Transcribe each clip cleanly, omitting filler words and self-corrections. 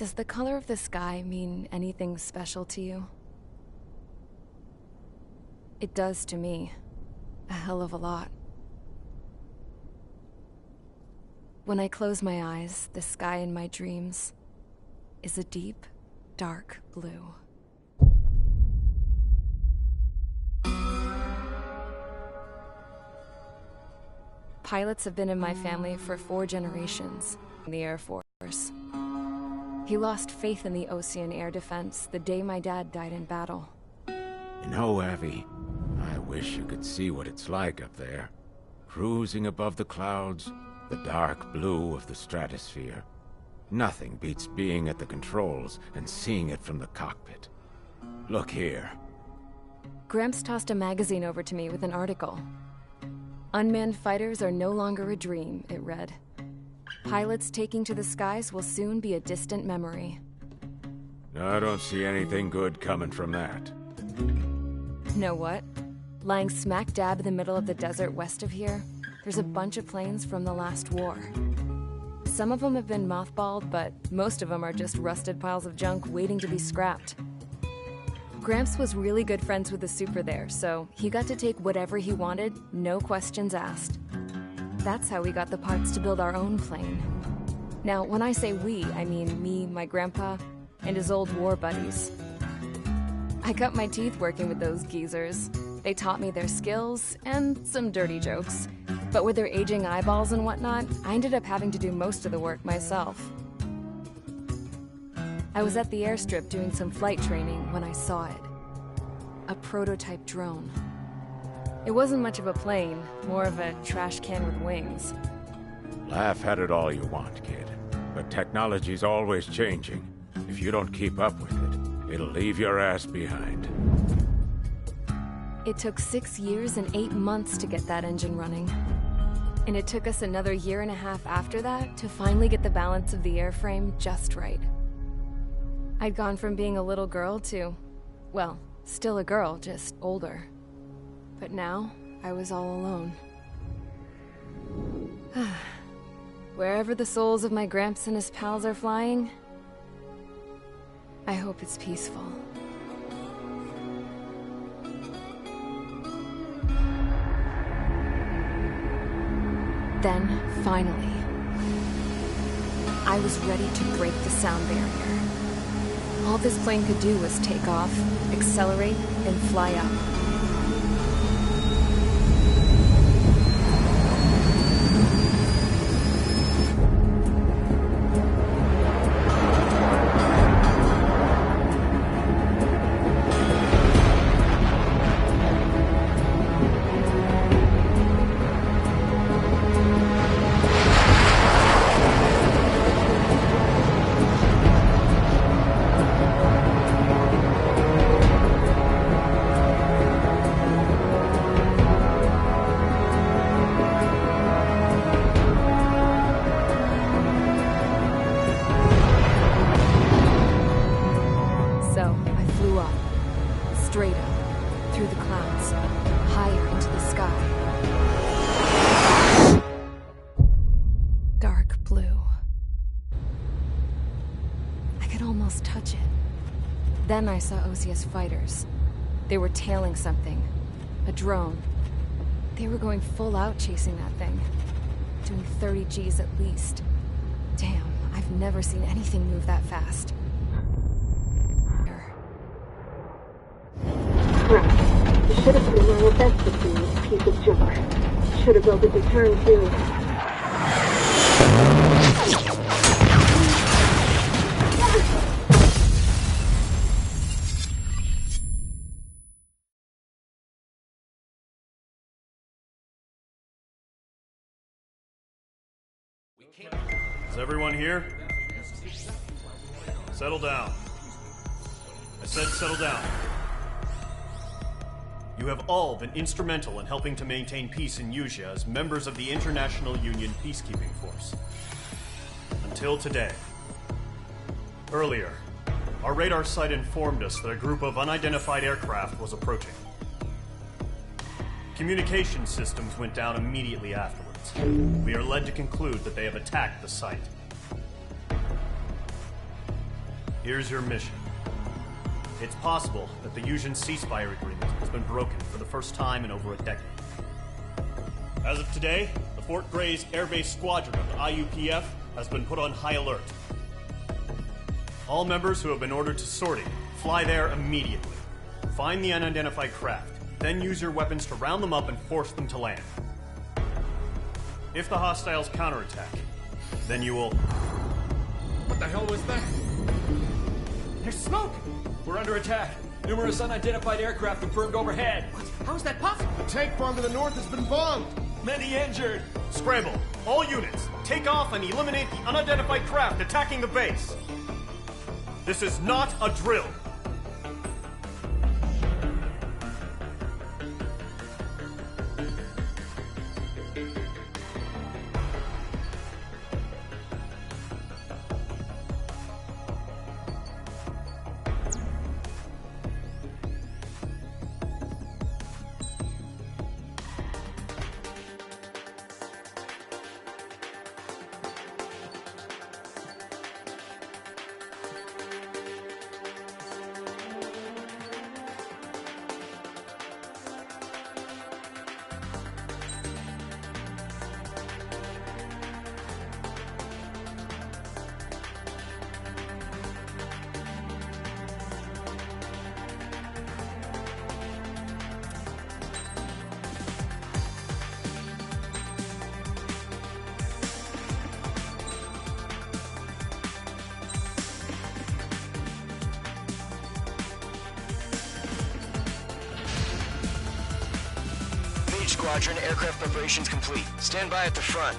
Does the color of the sky mean anything special to you? It does to me. A hell of a lot. When I close my eyes, the sky in my dreams is a deep, dark blue. Pilots have been in my family for 4 generations in the Air Force. He lost faith in the ocean air defense the day my dad died in battle. You know, Abby, I wish you could see what it's like up there. Cruising above the clouds, the dark blue of the stratosphere. Nothing beats being at the controls and seeing it from the cockpit. Look here. Gramps tossed a magazine over to me with an article. Unmanned fighters are no longer a dream, it read. Pilots taking to the skies will soon be a distant memory. I don't see anything good coming from that. Know what? Lying smack dab in the middle of the desert west of here, there's a bunch of planes from the last war. Some of them have been mothballed, but most of them are just rusted piles of junk waiting to be scrapped. Gramps was really good friends with the super there, so he got to take whatever he wanted, no questions asked. That's how we got the parts to build our own plane. Now, when I say we, I mean me, my grandpa, and his old war buddies. I cut my teeth working with those geezers. They taught me their skills, and some dirty jokes. But with their aging eyeballs and whatnot, I ended up having to do most of the work myself. I was at the airstrip doing some flight training when I saw it. A prototype drone. It wasn't much of a plane, more of a trash can with wings. Laugh at it all you want, kid. But technology's always changing. If you don't keep up with it, it'll leave your ass behind. It took 6 years and 8 months to get that engine running. And it took us another 1.5 years after that to finally get the balance of the airframe just right. I'd gone from being a little girl to, well, still a girl, just older. But now, I was all alone. Wherever the souls of my Gramps and his pals are flying, I hope it's peaceful. Then, finally, I was ready to break the sound barrier. All this plane could do was take off, accelerate, and fly up. Straight up, through the clouds, higher into the sky. Dark blue. I could almost touch it. Then I saw Osia's fighters. They were tailing something. A drone. They were going full out chasing that thing. Doing 30 Gs at least. Damn, I've never seen anything move that fast. You should have been wearing a vest with you, you piece of junk. Should have built a deterrent too. Is everyone here? Settle down. I said settle down. You have all been instrumental in helping to maintain peace in Usea as members of the International Union Peacekeeping Force. Until today. Earlier, our radar site informed us that a group of unidentified aircraft was approaching. Communication systems went down immediately afterwards. We are led to conclude that they have attacked the site. Here's your mission. It's possible that the Yuuzhan ceasefire agreement has been broken for the first time in over a decade. As of today, the Fort Gray's Air Base Squadron of the IUPF has been put on high alert. All members who have been ordered to sortie, fly there immediately. Find the unidentified craft, then use your weapons to round them up and force them to land. If the hostiles counterattack, then you will... What the hell was that? There's smoke! We're under attack. Numerous unidentified aircraft confirmed overhead. What? How is that possible? The tank farm to the north has been bombed. Many injured. Scramble! All units, take off and eliminate the unidentified craft attacking the base. This is not a drill. Squadron, aircraft preparations complete. Stand by at the front.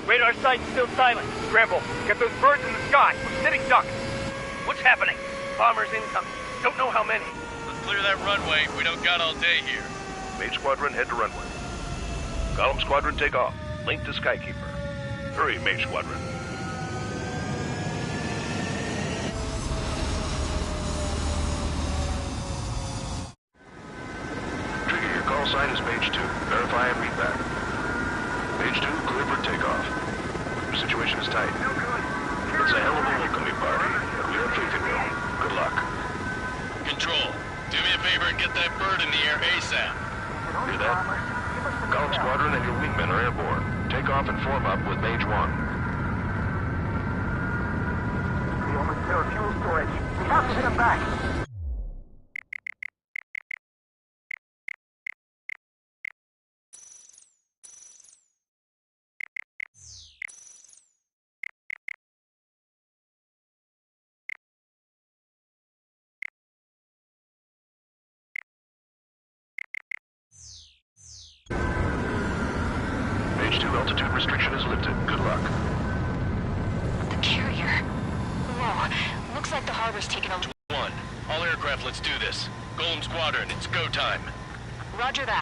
Radar site's still silent. Scramble. Get those birds in the sky. We're sitting ducks. What's happening? Bombers incoming. Don't know how many. Let's clear that runway. We don't got all day here. Mage Squadron, head to runway. Column Squadron, take off. Link to Skykeeper. Hurry, Mage Squadron. Trigger, your call sign is Mage 2. Verify and read back. Mage 2, clear for takeoff. Your situation is tight. It's a hell of a welcoming party, but we have faith in you. Good luck. Control, do me a favor and get that bird in the air ASAP. Hear that? Column Squadron and your wingmen are airborne. Take off and form up with Mage 1. We almost clear fuel storage. We have to hit them back. Mage 2, altitude restriction is lifted. Good luck. The carrier. Whoa. Looks like the harbor's taken over. 1. All aircraft, let's do this. Golem Squadron, it's go time. Roger that.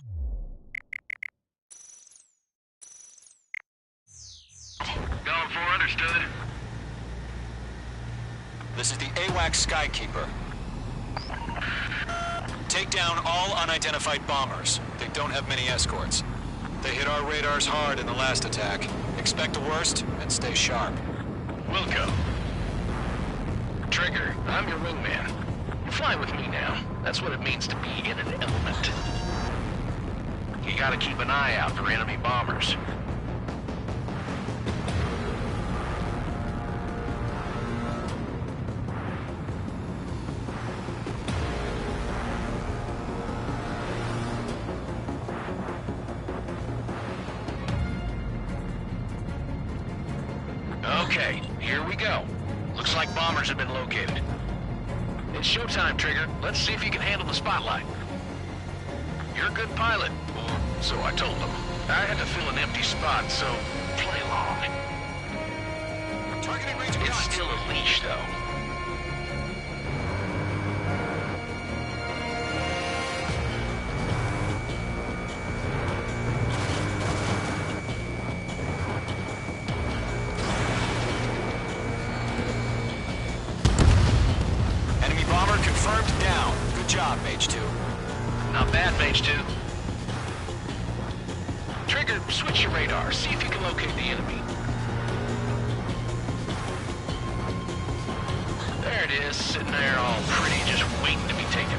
Golem 4, understood. This is the AWACS Skykeeper. Take down all unidentified bombers. They don't have many escorts. They hit our radars hard in the last attack. Expect the worst and stay sharp. Wilco. Trigger, I'm your wingman. Fly with me now. That's what it means to be in an element. You gotta keep an eye out for enemy bombers. Okay, here we go. Looks like bombers have been located. It's showtime, Trigger. Let's see if you can handle the spotlight. You're a good pilot, or so I told them. I had to fill an empty spot, so play along. Targeting range of It's guns. still a leash, though. Good job, Mage 2. Not bad, Mage 2. Trigger, switch your radar. See if you can locate the enemy. There it is, sitting there all pretty, just waiting to be taken.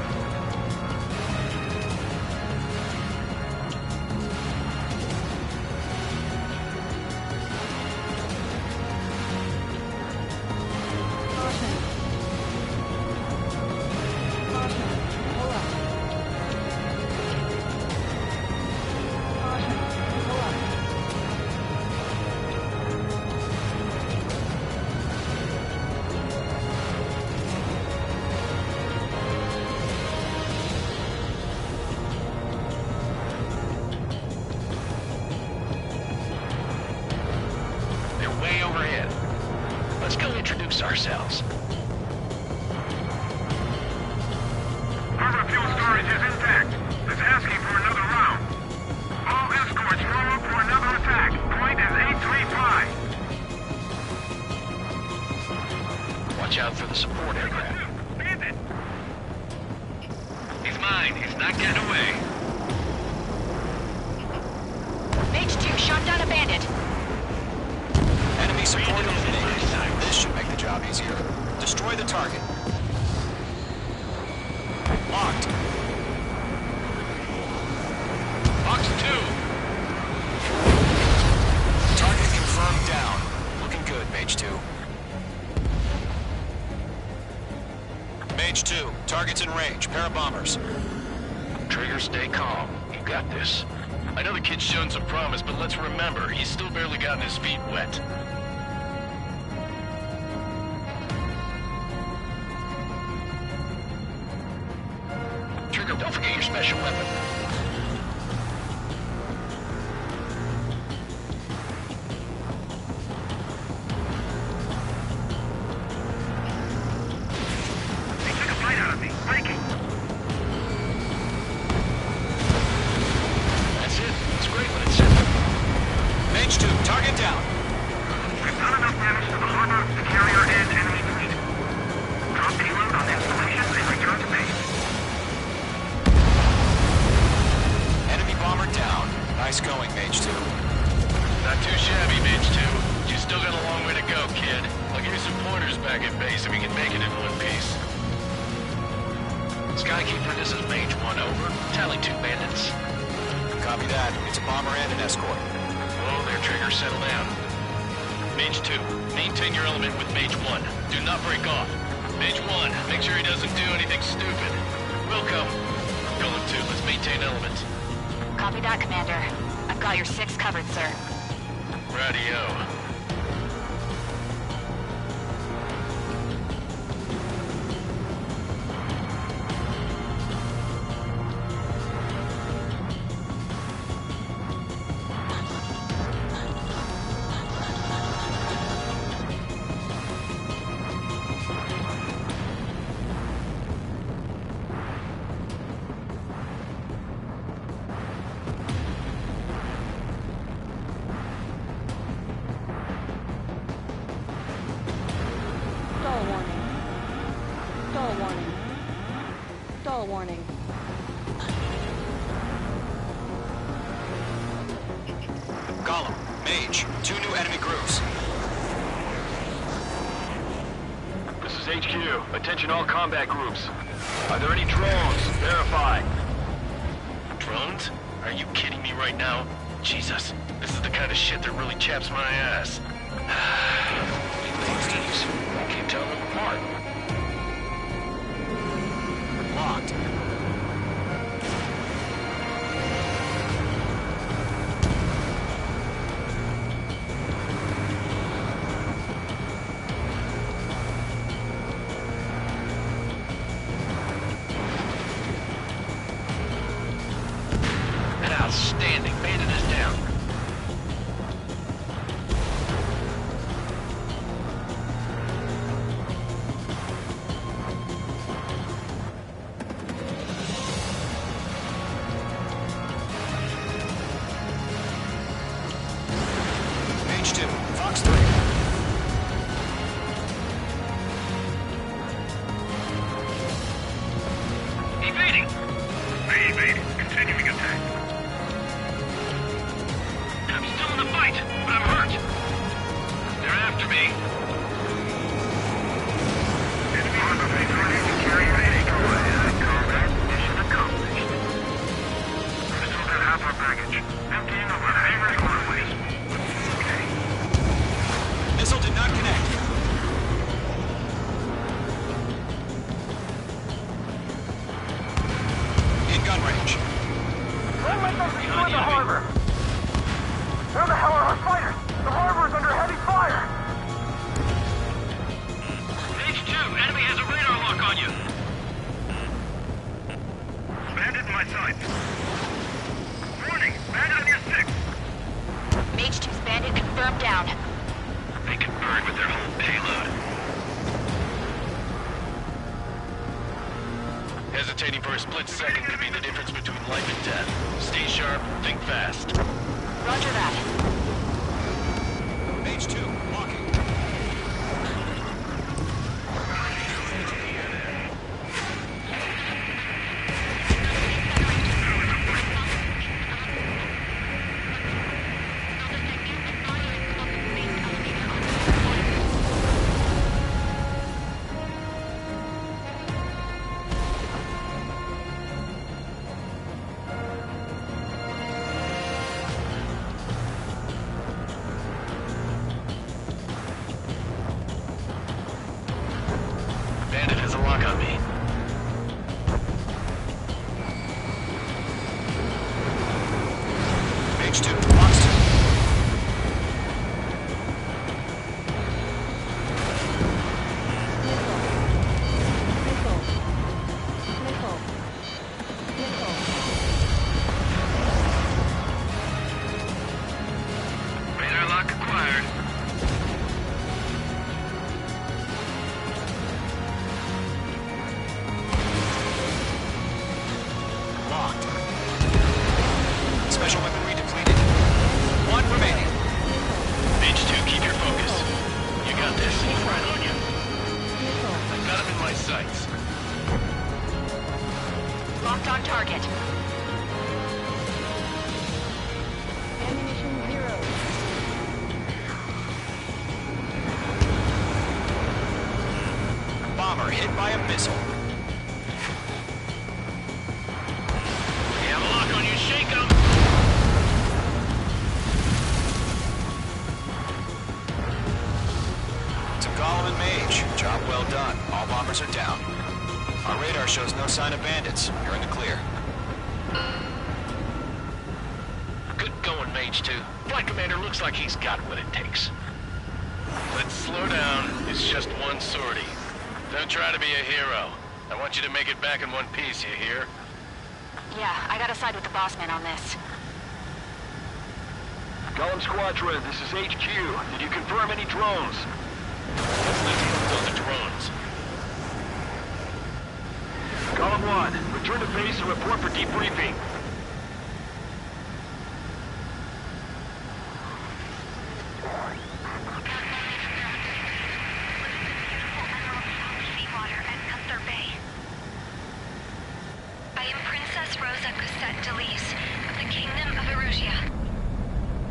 Ourselves. Harbor fuel storage is intact. It's asking for another round. All escorts roll up for another attack. Point is 835. Watch out for the support aircraft. Bandit! He's mine. He's not getting away. Mage 2 shot down a bandit. Enemy support eliminated. This should make the job easier. Destroy the target. Locked. Box 2. Target confirmed down. Looking good, Mage 2. Mage 2, target's in range. Pair of bombers. Trigger, stay calm. You got this. I know the kid's shown some promise, but let's remember, he's still barely gotten his feet wet. Trigger, don't forget your special weapon. They took a bite out of me. Breaking. That's it. It's great when it's simple. Mage 2, target down. We've done enough damage to the harbor, the carrier, and enemy fleet. Drop payload on installations and return to base. Enemy bomber down. Nice going, Mage 2. Not too shabby, Mage 2. You still got a long way to go, kid. I'll give you some pointers back at base if we can make it in one piece. Skykeeper, this is Mage 1, over. Tally 2 bandits. Copy that. It's a bomber and an escort. Whoa there, Trigger. Settle down. Mage 2, maintain your element with Mage 1. Do not break off. Mage 1, make sure he doesn't do anything stupid. Wilco, Golem 2, let's maintain element. Copy that, Commander. I've got your 6 covered, sir. Radio. Warning. Golem, Mage, 2 new enemy groups. This is HQ. Attention all combat groups. Are there any drones? Verify. Drones? Are you kidding me right now? Jesus, this is the kind of shit that really chaps my ass. These, I can't tell them apart. Locked. Outstanding. Bandit is down. Mage 2, Fox 3. baggage. Emptying of my favorite waterways. Okay. Missile did not connect. In gun range. Don't let them destroy the harbor! Where the hell are our fighters? The harbor is under heavy fire! H2, enemy has a radar lock on you. Bandit in my sights. Warning, bandit on your 6. Mage 2's bandit confirmed down. They can burn with their whole payload. Hesitating for a split second could be the difference between life and death. Stay sharp, think fast. Roger that. Mage 2, walking. Bandit has a lock on me. Mage 2, box 2. Radar lock acquired. Locked. Special weaponry depleted. One remaining. Mage 2, keep your focus. You got this. He's right on you. I've got him in my sights. Locked on target. Bomber hit by a missile. You have a lock on you, shake him. To Golem and Mage, job well done. All bombers are down. Our radar shows no sign of bandits. You're in the clear. Good going, Mage 2. Flight Commander looks like he's got what it takes. Let's slow down. It's just one sortie. Don't try to be a hero. I want you to make it back in one piece, you hear? Yeah, I gotta side with the boss man on this. Golem Squadron, this is HQ. Did you confirm any drones? Let's those are drones. Golem 1, return to base and report for debriefing. I am Princess Rosa Cosette Delise of the Kingdom of Erusia.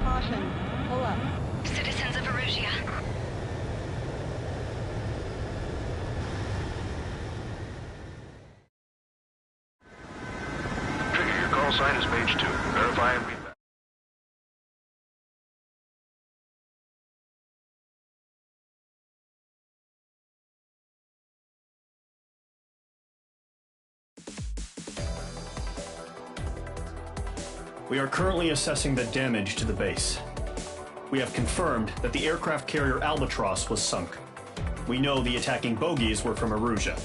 Caution. Pull up. Citizens of Erusia. Trigger, your call sign is Mage 2. Verify and read back. We are currently assessing the damage to the base. We have confirmed that the aircraft carrier Albatross was sunk. We know the attacking bogies were from Erusia.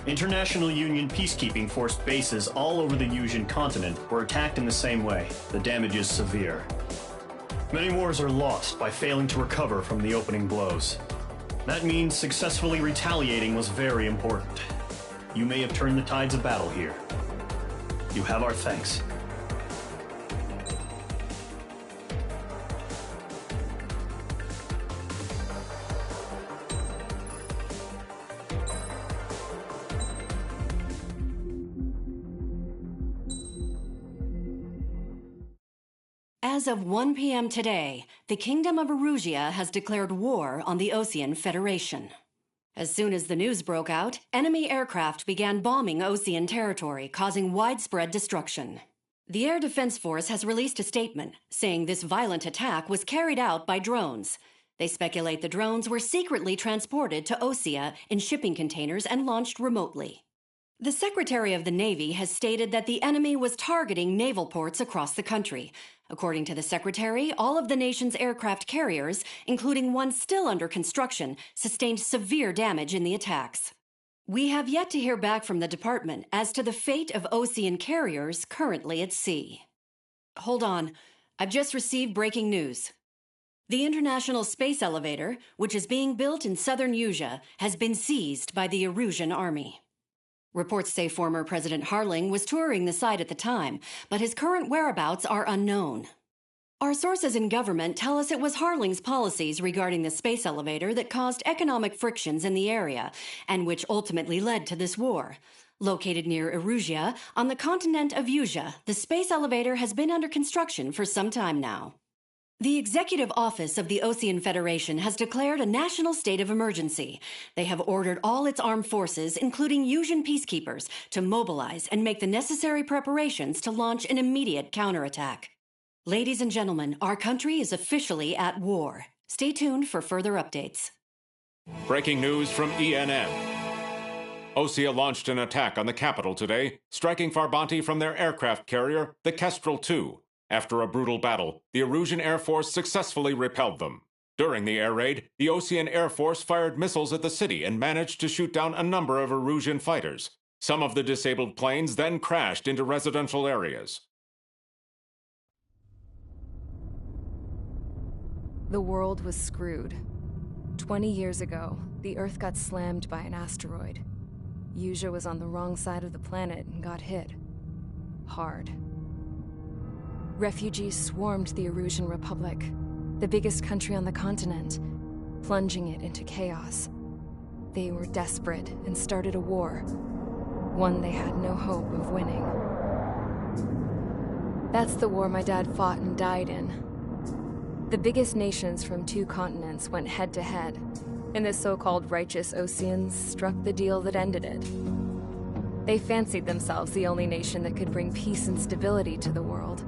International Union peacekeeping force bases all over the Yusian continent were attacked in the same way. The damage is severe. Many wars are lost by failing to recover from the opening blows. That means successfully retaliating was very important. You may have turned the tides of battle here. You have our thanks. As of 1 p.m. today, the Kingdom of Erusia has declared war on the Osean Federation. As soon as the news broke out, enemy aircraft began bombing Osean territory, causing widespread destruction. The Air Defense Force has released a statement saying this violent attack was carried out by drones. They speculate the drones were secretly transported to Osea in shipping containers and launched remotely. The Secretary of the Navy has stated that the enemy was targeting naval ports across the country. According to the Secretary, all of the nation's aircraft carriers, including one still under construction, sustained severe damage in the attacks. We have yet to hear back from the department as to the fate of Osean carriers currently at sea. Hold on. I've just received breaking news. The International Space Elevator, which is being built in southern Usea, has been seized by the Erusian army. Reports say former President Harling was touring the site at the time, but his current whereabouts are unknown. Our sources in government tell us it was Harling's policies regarding the space elevator that caused economic frictions in the area, and which ultimately led to this war. Located near Erusia, on the continent of Usea, the space elevator has been under construction for some time now. The Executive Office of the Osean Federation has declared a national state of emergency. They have ordered all its armed forces, including Usian peacekeepers, to mobilize and make the necessary preparations to launch an immediate counterattack. Ladies and gentlemen, our country is officially at war. Stay tuned for further updates. Breaking news from ENN. Osea launched an attack on the capital today, striking Farbanti from their aircraft carrier, the Kestrel II. After a brutal battle, the Erusian Air Force successfully repelled them. During the air raid, the Osean Air Force fired missiles at the city and managed to shoot down a number of Erusian fighters. Some of the disabled planes then crashed into residential areas. The world was screwed. 20 years ago, the Earth got slammed by an asteroid. Usea was on the wrong side of the planet and got hit. Hard. Refugees swarmed the Erusian Republic, the biggest country on the continent, plunging it into chaos. They were desperate and started a war, one they had no hope of winning. That's the war my dad fought and died in. The biggest nations from 2 continents went head-to-head, and the so-called righteous Oseans struck the deal that ended it. They fancied themselves the only nation that could bring peace and stability to the world.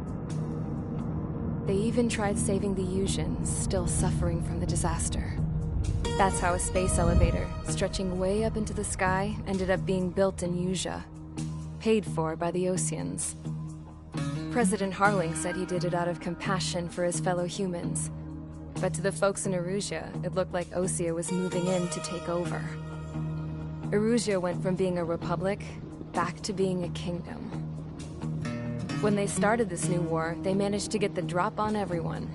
They even tried saving the Usians, still suffering from the disaster. That's how a space elevator, stretching way up into the sky, ended up being built in Usea, paid for by the Oseans. President Harling said he did it out of compassion for his fellow humans. But to the folks in Erusia, it looked like Osea was moving in to take over. Erusia went from being a republic back to being a kingdom. When they started this new war, they managed to get the drop on everyone.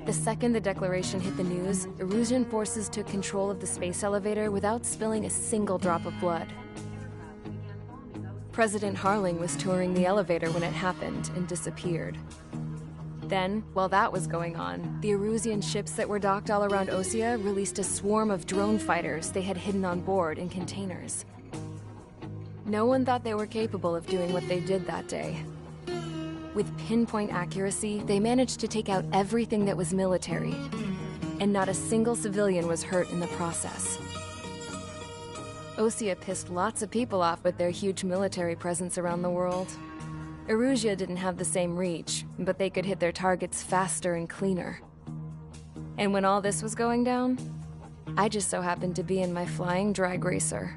The second the declaration hit the news, Erusian forces took control of the space elevator without spilling a single drop of blood. President Harling was touring the elevator when it happened and disappeared. Then, while that was going on, the Erusian ships that were docked all around Osea released a swarm of drone fighters they had hidden on board in containers. No one thought they were capable of doing what they did that day. With pinpoint accuracy, they managed to take out everything that was military, and not a single civilian was hurt in the process. Osea pissed lots of people off with their huge military presence around the world. Erusia didn't have the same reach, but they could hit their targets faster and cleaner. And when all this was going down, I just so happened to be in my flying drag racer.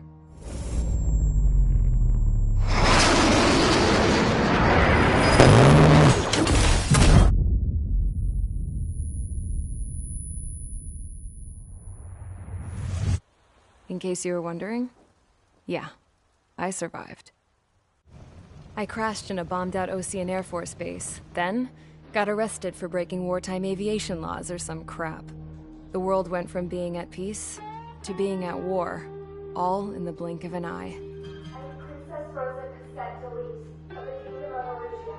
In case you were wondering, yeah, I survived. I crashed in a bombed-out Osean Air Force base, then got arrested for breaking wartime aviation laws or some crap. The world went from being at peace to being at war, all in the blink of an eye. Princess Rosa Cassette Delise of the Kingdom of Erusia.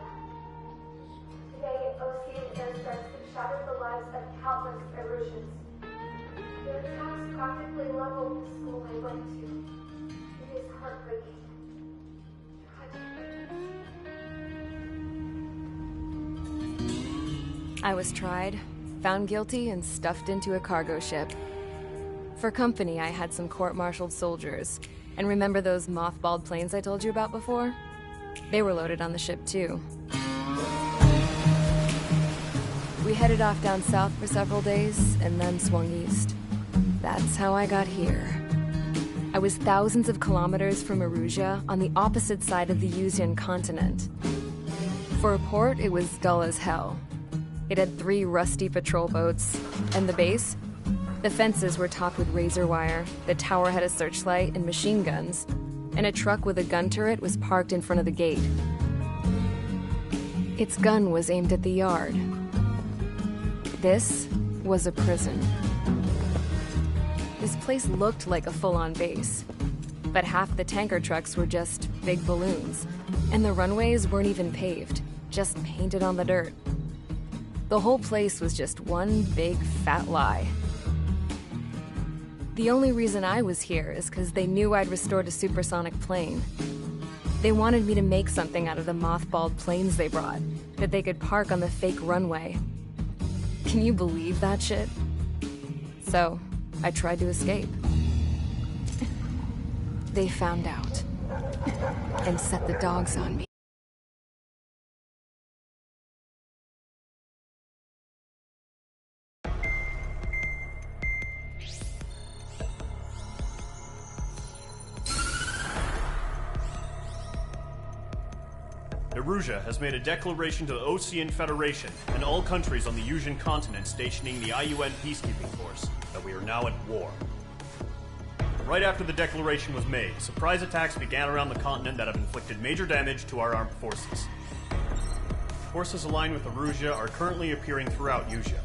Today, Osean airstrikes have shattered the lives of countless Erusians. Their attacks practically leveled the school I went to. It is heartbreaking. I was tried, found guilty, and stuffed into a cargo ship. For company, I had some court-martialed soldiers. And remember those mothballed planes I told you about before? They were loaded on the ship, too. We headed off down south for several days, and then swung east. That's how I got here. I was thousands of kilometers from Erusia, on the opposite side of the Yuzian continent. For a port, it was dull as hell. It had 3 rusty patrol boats, and the base? The fences were topped with razor wire, the tower had a searchlight and machine guns, and a truck with a gun turret was parked in front of the gate. Its gun was aimed at the yard. This was a prison. This place looked like a full-on base, but half the tanker trucks were just big balloons, and the runways weren't even paved, just painted on the dirt. The whole place was just one big fat lie. The only reason I was here is because they knew I'd restored a supersonic plane. They wanted me to make something out of the mothballed planes they brought, that they could park on the fake runway. Can you believe that shit? So, I tried to escape. They found out and set the dogs on me. Erusia has made a declaration to the Osean Federation and all countries on the Yuzian continent stationing the IUN peacekeeping force that we are now at war. Right after the declaration was made, surprise attacks began around the continent that have inflicted major damage to our armed forces. Forces aligned with Erusia are currently appearing throughout Yusia.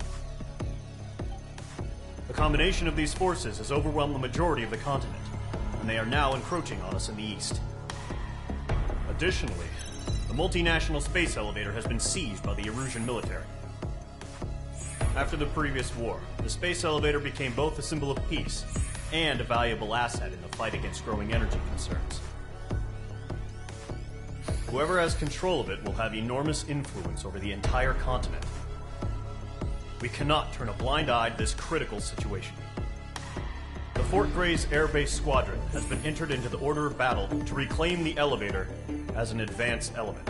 The combination of these forces has overwhelmed the majority of the continent, and they are now encroaching on us in the east. Additionally, the multinational space elevator has been seized by the Erusian military. After the previous war, the space elevator became both a symbol of peace and a valuable asset in the fight against growing energy concerns. Whoever has control of it will have enormous influence over the entire continent. We cannot turn a blind eye to this critical situation. The Fort Gray's Air Base Squadron has been entered into the order of battle to reclaim the elevator as an advance element.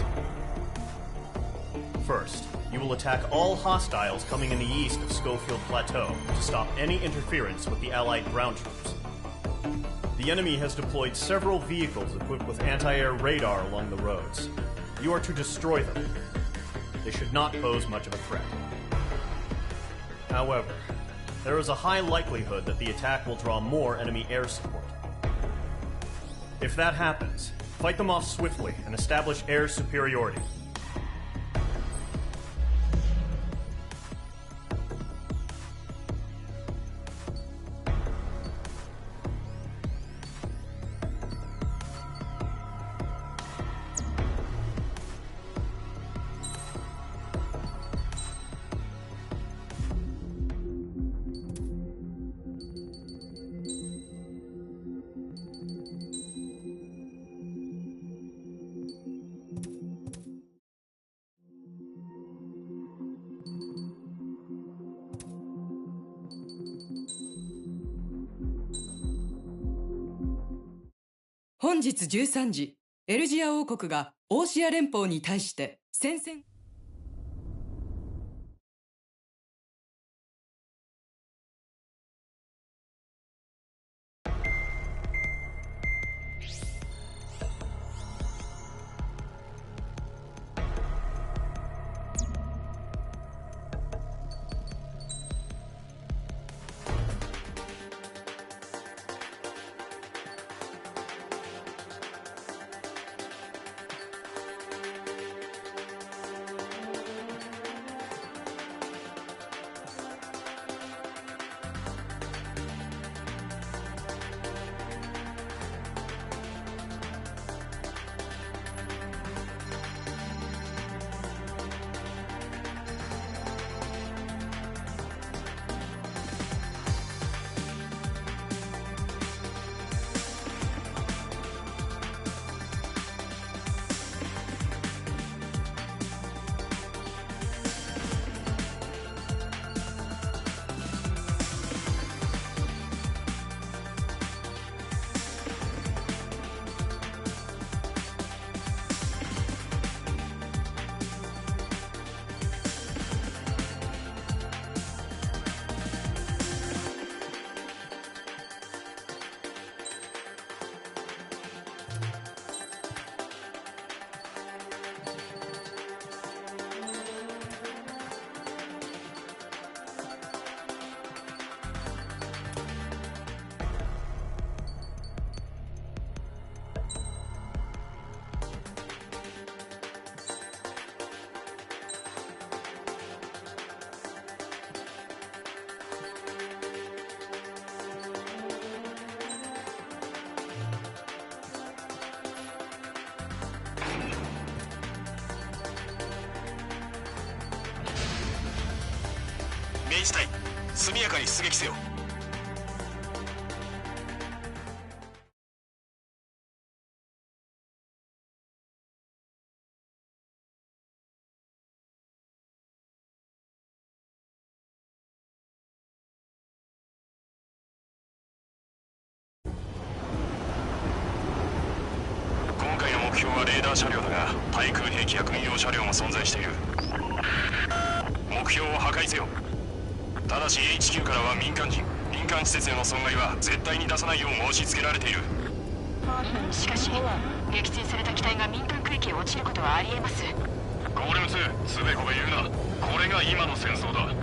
First, you will attack all hostiles coming in the east of Schofield Plateau to stop any interference with the Allied ground troops. The enemy has deployed several vehicles equipped with anti-air radar along the roads. You are to destroy them. They should not pose much of a threat. However, there is a high likelihood that the attack will draw more enemy air support. If that happens, fight them off swiftly and establish air superiority.本日13時、エルジア王国がオーシア連邦に対して宣戦。示したい。速やかに出撃せよ。今回の目標はレーダー車両だが、対空兵器や軍用車両も存在している。目標を破壊せよ。ただし HQ からは民間人、民間施設への損害は絶対に出さないよう申し付けられている。しかし撃墜された機体が民間区域へ落ちることはありえます。ゴーレム2、つべこべ言うな。これが今の戦争だ。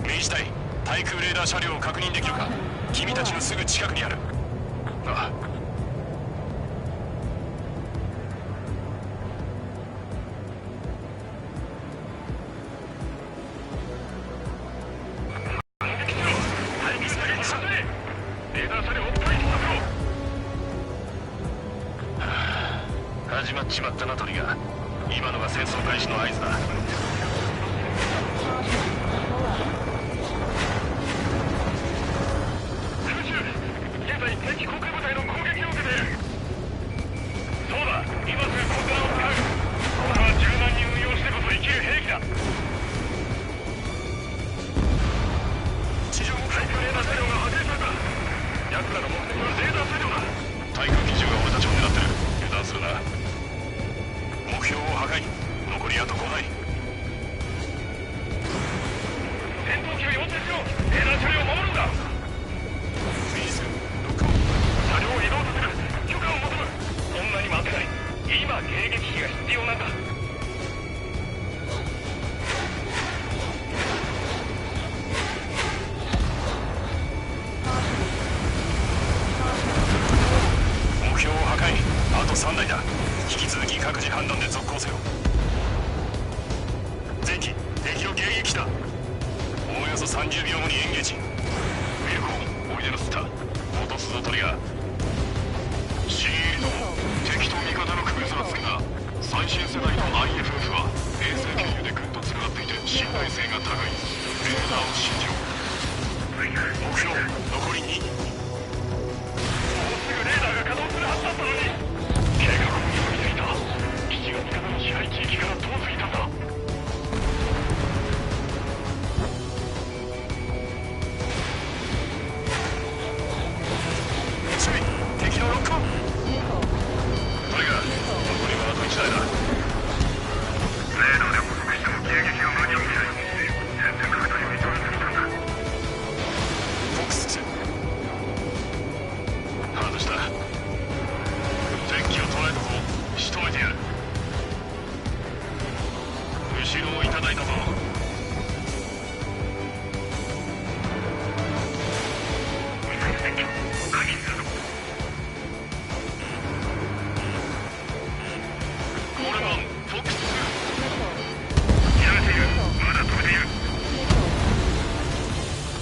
明示隊、対空レーダー車両を確認できるか。君たちのすぐ近くにある。ああ。始まっちまったなトリガー。今のが戦争開始の合図だ。現在敵航空部隊の攻撃を受けている。そうだ、今すぐコンテナを使う。これは柔軟に運用してこそ生きる兵器だ。地上目標レーダー車両が破壊された。奴らの目的はレーダー車両だ。対空機銃が俺たちを狙ってる。油断するな。目標を破壊。残りあと5台。戦闘機を要請しろ。レーダー車両を守るんだ。フェイスロックオン。車両を移動させる。許可を求む。そんなに待てない。今迎撃機が必要なんだ。目標を破壊。あと3台だ。引き続き各自判断で続行せよ。前期敵の迎撃だ。おおよそ30秒後にエンゲージ。ウィルコン、おいでのスター。落とすぞトリガー。新エリドも敵と味方の区別はつくが、最新世代の IFF は衛星経由で軍とつながっていて信頼性が高い。レーダーを信じろ。目標残り2。もうすぐレーダーが稼働するはずだったのに。計画を急いでいた。基地が味方の支配地域から遠すぎたんだ。注意、敵のロックオン。トリガー、残りはあと1台だ。レーダーで捕捉しても迎撃が間に合うみたい。全然確認に取りすぎたんだ。フォックス2。外した。敵機を捉えたぞ。仕留めてやる。後ろをいただいたぞ。コールマン、フォックス2。やめている。まだ止めている。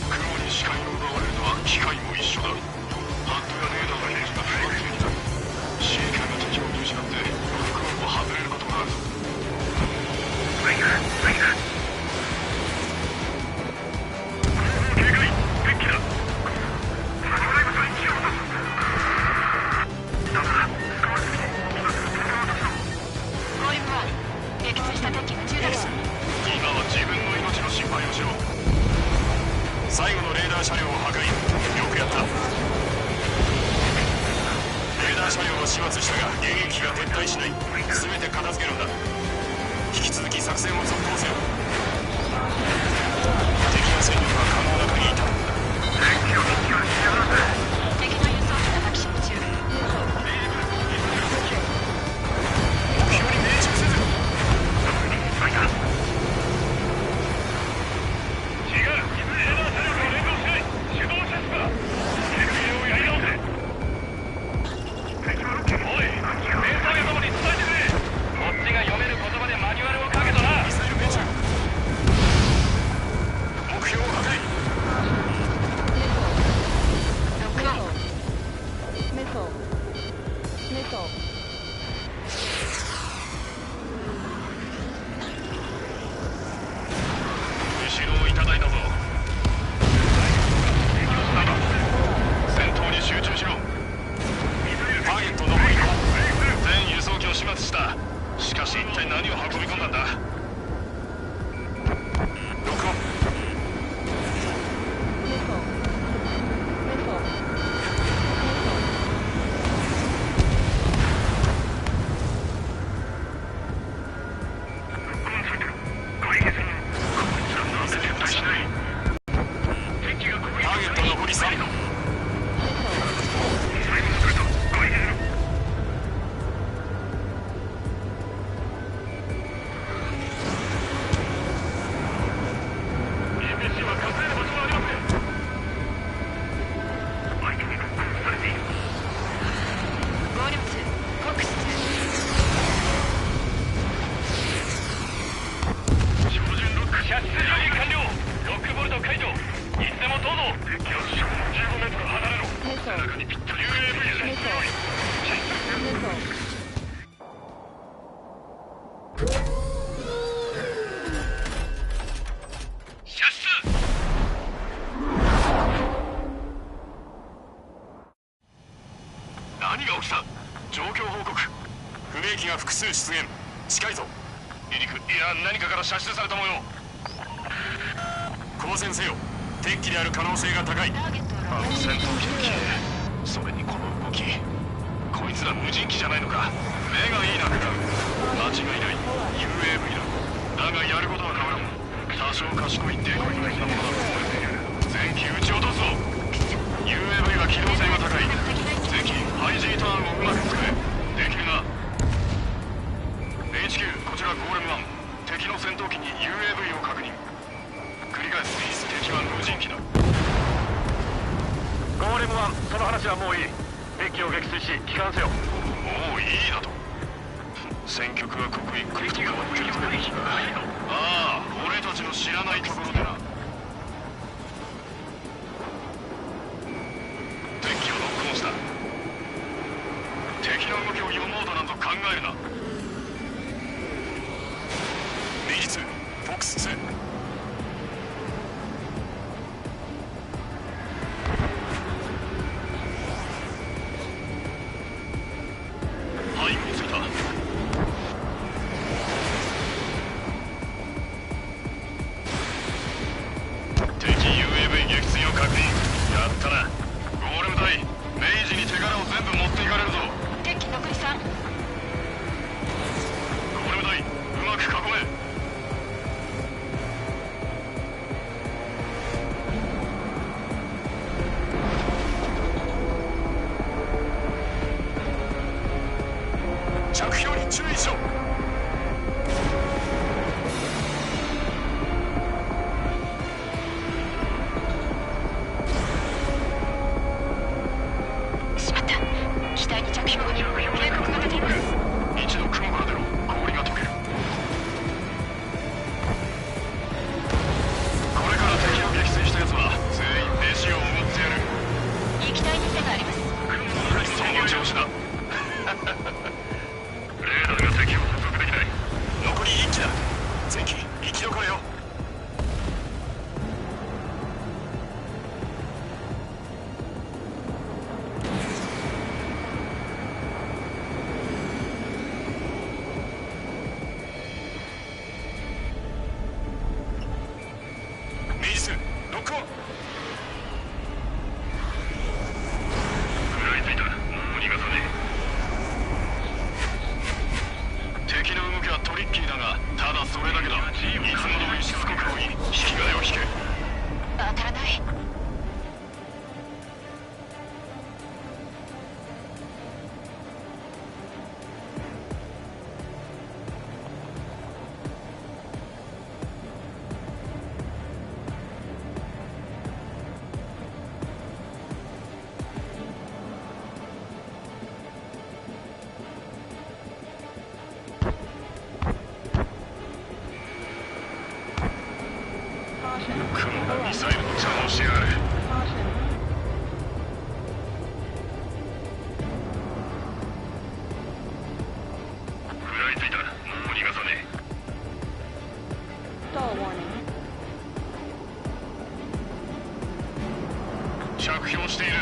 雲に視界を奪われるのは機械も一緒だ。ハントやレーダーの兵器が不安定になる。シーカーが敵を見失ってロックオンを外れることがある。警戒、敵機だ。サムライブと一致を落とす。ダメだ、使われすぎ。今すぐ止めようとしろ。ゴーレム1、撃墜した敵機が墜落し。今は自分の命の心配をしろ。最後のレーダー車両を破壊。よくやった。レーダー車両を始末したが迎撃機が撤退しない。全て片付けるんだ。引き続き作戦を続行せよ。敵の戦力は可能な限りいた。敵機を見つける必要なんだ。敵の輸送機が発進中。目標に命中せず。違う、いずれレーダー車両と連動しない。手動シャスだ。警戒をやり直せ。敵はロッケ。おい、メンターどもに伝えてくれ。こっちが読める言葉でマニュアルをかけたな。ミサイル命中。目標を破壊。ロ中にぴったり UAV で射出。何が起きた？状況報告。不明機が複数出現。近いぞ。離陸、いや何かから射出された模様。交戦せよ。敵機である可能性が高い。あの戦闘機の機影、それにこの動き、こいつら無人機じゃないのか。目がいいな、クラウ。間違いない UAV だ。だがやることは変わらん。多少賢いデコイ的なものだ。前期撃ち落とすぞ。 UAV は機動性が高い。前期ハイ G ターンをうまく使え。できるな。 HQ、こちらゴーレム1。敵の戦闘機に UAV を確認。繰り返す。敵は無人機だ。ゴーレム1、その話はもういい。敵機を撃墜し帰還せよ。もういいだと。戦局は刻一刻と変わっている。ああ、俺たちの知らないところでな。敵機をノックオンした。敵の動きを読もうとなんと考えるな。明日フォックス2。背後についた。敵 UAV 撃墜を確認。やったな。ゴーレム隊、明治に手柄を全部持っていかれるぞ。敵機残り3。ゴーレム隊、うまく囲め。着氷に注意しろ。しまった。機体に着氷後に警告が出ています。一度雲から出ろ。氷が溶ける。これから敵を撃墜した奴は全員飯をおごってやる。いい機体に手があります。その調子だ。レーダーが敵を捕捉できない。残り1機だ。前期生き残れよ。明治ロックオン。食らいついた。もう逃がさねえ。敵の動きはトリッキーだが、ただそれだけだ。いつも通りしつこく追い、引き金を引け。当たらない。雲がミサイルの邪魔をしやがる。食らいついた。もう逃がさねえ。着氷している。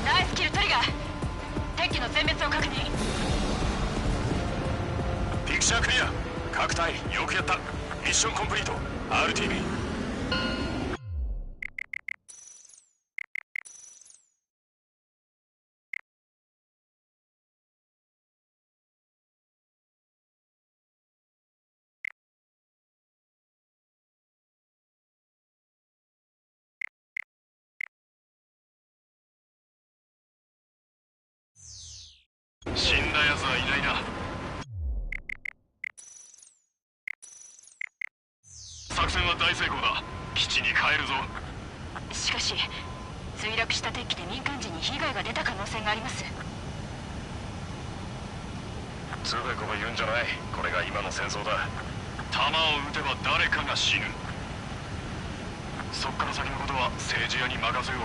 ナイスキルトリガー。敵機の全滅を確認。ピクチャークリア。各隊よくやった。ミッションコンプリート。 RTB。 死んだ奴はいないな。作戦は大成功だ。基地に帰るぞ。しかし墜落した敵機で民間人に被害が出た可能性があります。つべこべ言うんじゃない。これが今の戦争だ。弾を撃てば誰かが死ぬ。そっから先のことは政治屋に任せよう。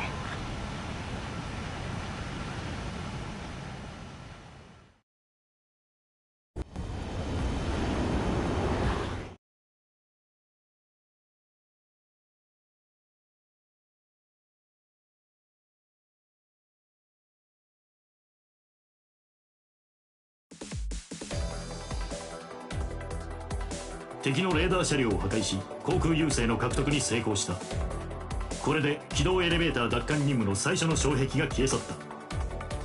敵のレーダー車両を破壊し航空優勢の獲得に成功した。これで機動エレベーター奪還任務の最初の障壁が消え去った。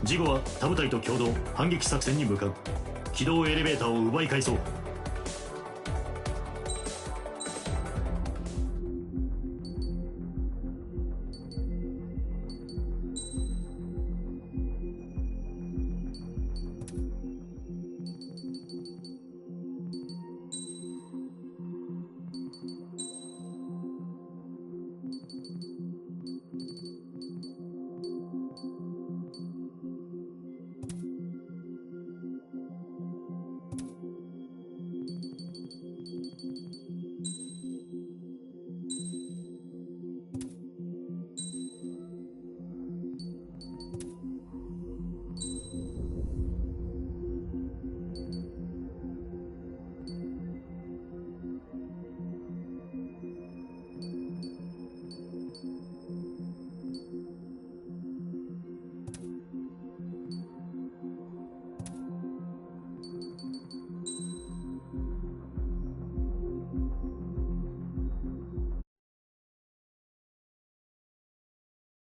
事後は他部隊と共同反撃作戦に向かう。機動エレベーターを奪い返そう。